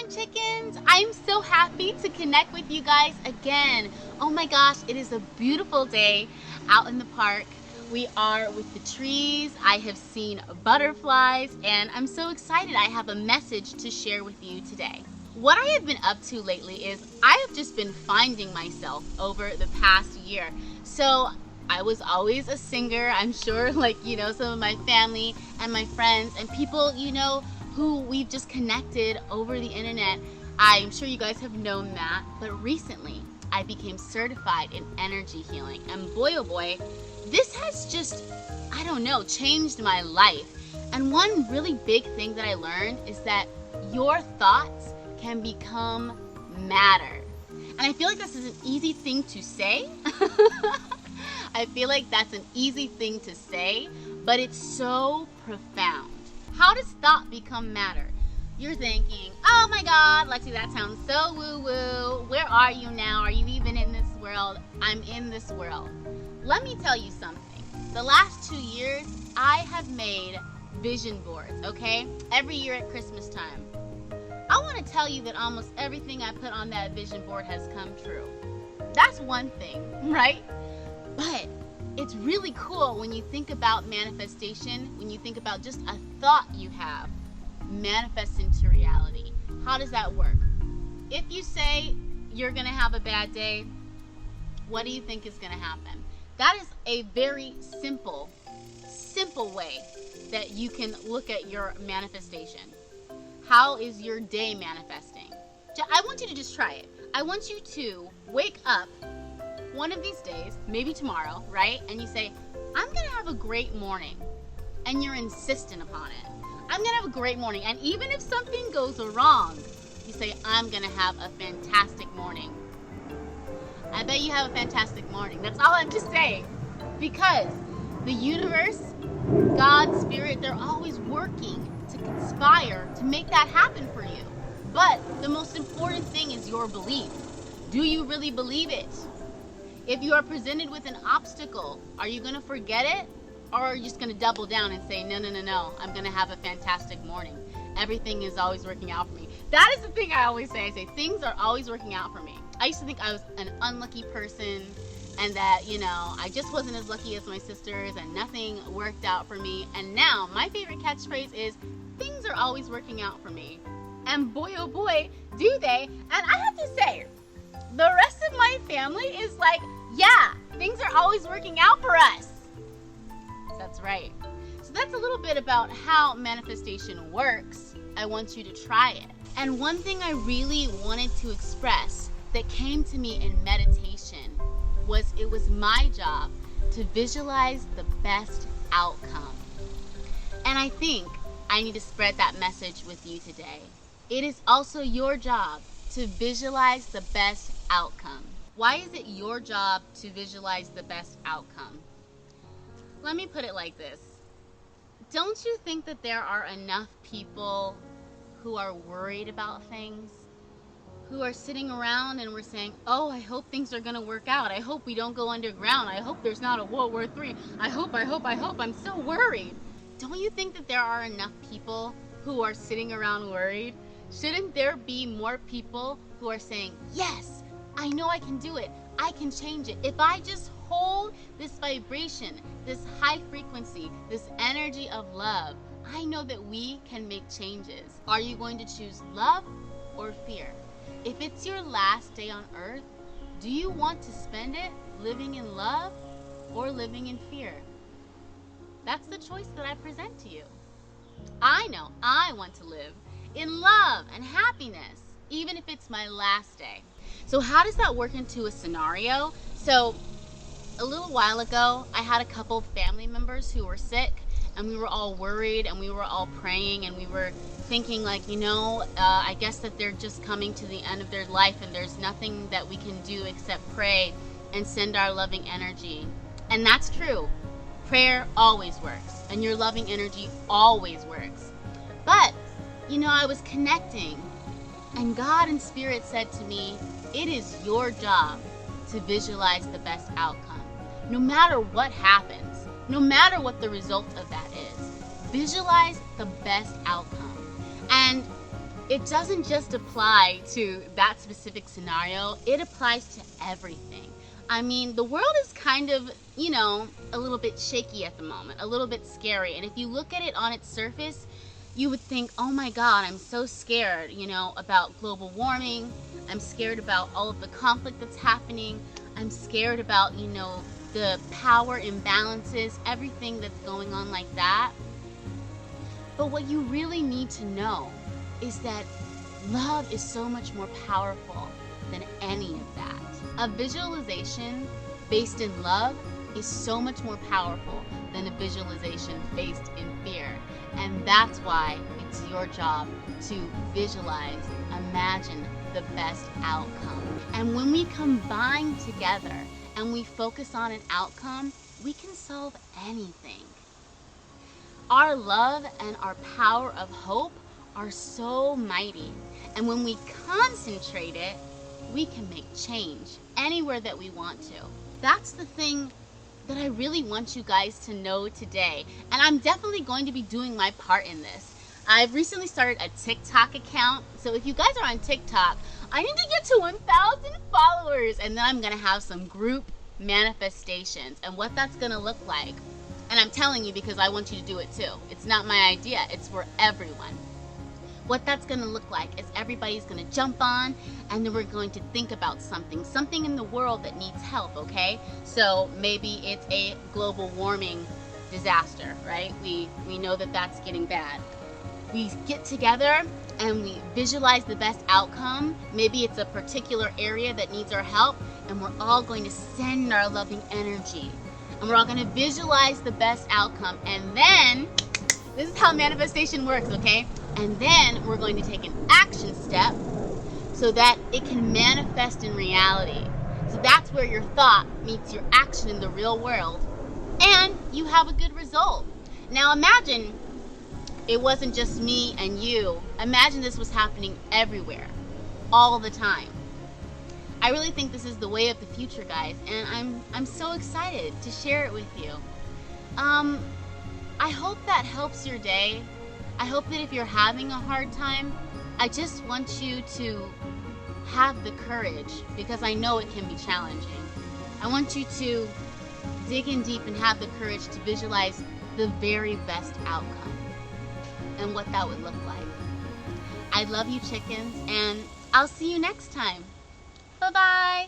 on, chickens. I'm so happy to connect with you guys again. Oh my gosh, it is a beautiful day out in the park. We are with the trees. I have seen butterflies, and I'm so excited. I have a message to share with you today. What I have been up to lately is I have just been finding myself over the past year. So I was always a singer. I'm sure, some of my family and my friends and people, who we've just connected over the internet. I'm sure you guys have known that. But recently, I became certified in energy healing. And boy, oh boy, this has just, changed my life. And one really big thing that I learned is that your thoughts can become matter. And I feel like this is an easy thing to say. I feel like that's an easy thing to say, but it's so profound. How does thought become matter? You're thinking, oh my God, Lexi, that sounds so woo-woo. Where are you now? Are you even in this world? I'm in this world. Let me tell you something. The last 2 years, I have made vision boards, okay? Every year at Christmas time. I want to tell you that almost everything I put on that vision board has come true. That's one thing, right? But it's really cool when you think about manifestation, when you think about just a thought you have manifest into reality. How does that work? If you say you're going to have a bad day, what do you think is going to happen? That is a very simple way that you can look at your manifestation. How is your day manifesting? I want you to just try it. I want you to wake up one of these days, maybe tomorrow, right? And you say, I'm going to have a great morning. And you're insistent upon it. I'm going to have a great morning. And even if something goes wrong, you say, I'm going to have a fantastic morning. I bet you have a fantastic morning. That's all I'm just saying. Because the universe, God, Spirit, they're always working to conspire to make that happen for you. But the most important thing is your belief. Do you really believe it? If you are presented with an obstacle, are you going to forget it? Or are you just going to double down and say, no, I'm going to have a fantastic morning. Everything is always working out for me. That is the thing I always say. I say, things are always working out for me. I used to think I was an unlucky person and that, I just wasn't as lucky as my sisters and nothing worked out for me. And now my favorite catchphrase is, things are always working out for me. And boy, oh boy, do they. And I have to say, the rest of my family is like, yeah, things are always working out for us. That's right. So that's a little bit about how manifestation works. I want you to try it. And one thing I really wanted to express that came to me in meditation was it was my job to visualize the best outcome. And I think I need to spread that message with you today. It is also your job to visualize the best outcome. Why is it your job to visualize the best outcome? Let me put it like this. Don't you think that there are enough people who are worried about things? Who are sitting around and we're saying, oh, I hope things are going to work out. I hope we don't go underground. I hope there's not a World War III. I hope. I'm so worried. Don't you think that there are enough people who are sitting around worried? Shouldn't there be more people who are saying, yes, I know I can do it. I can change it. If I just hold this vibration, this high frequency, this energy of love, I know that we can make changes. Are you going to choose love or fear? If it's your last day on earth, do you want to spend it living in love or living in fear? That's the choice that I present to you. I know I want to live in love and happiness, even if it's my last day. So how does that work into a scenario? So a little while ago, I had a couple family members who were sick, and we were all worried, and we were all praying, and we were thinking I guess that they're just coming to the end of their life, and there's nothing that we can do except pray and send our loving energy. And that's true. Prayer always works, and your loving energy always works. But, I was connecting, and God and Spirit said to me, it is your job to visualize the best outcome. No matter what happens, no matter what the result of that is, visualize the best outcome. And it doesn't just apply to that specific scenario, it applies to everything. I mean, the world is kind of, a little bit shaky at the moment, a little bit scary. And if you look at it on its surface, you would think, oh my God, I'm so scared, about global warming. I'm scared about all of the conflict that's happening. I'm scared about, the power imbalances, everything that's going on like that. But what you really need to know is that love is so much more powerful than any of that. A visualization based in love is so much more powerful than a visualization based in fear. And that's why it's your job to visualize, imagine the best outcome. And when we combine together and we focus on an outcome, we can solve anything. Our love and our power of hope are so mighty. And when we concentrate it, we can make change anywhere that we want to. That's the thing that I really want you guys to know today. And I'm definitely going to be doing my part in this. I've recently started a TikTok account. So if you guys are on TikTok, I need to get to 1,000 followers. And then I'm going to have some group manifestations and what that's going to look like. And I'm telling you because I want you to do it too. It's not my idea. It's for everyone. What that's going to look like is everybody's going to jump on and then we're going to think about something in the world that needs help, okay? So maybe it's a global warming disaster, right? We know that that's getting bad. We get together and we visualize the best outcome. Maybe it's a particular area that needs our help and we're all going to send our loving energy. And we're all going to visualize the best outcome. And then, this is how manifestation works, okay? And then we're going to take an action step so that it can manifest in reality. So that's where your thought meets your action in the real world. And you have a good result. Now imagine it wasn't just me and you. Imagine this was happening everywhere, all the time. I really think this is the way of the future, guys, and I'm so excited to share it with you. I hope that helps your day. I hope that if you're having a hard time, I just want you to have the courage, because I know it can be challenging. I want you to dig in deep and have the courage to visualize the very best outcome and what that would look like. I love you, chickens, and I'll see you next time. Bye-bye.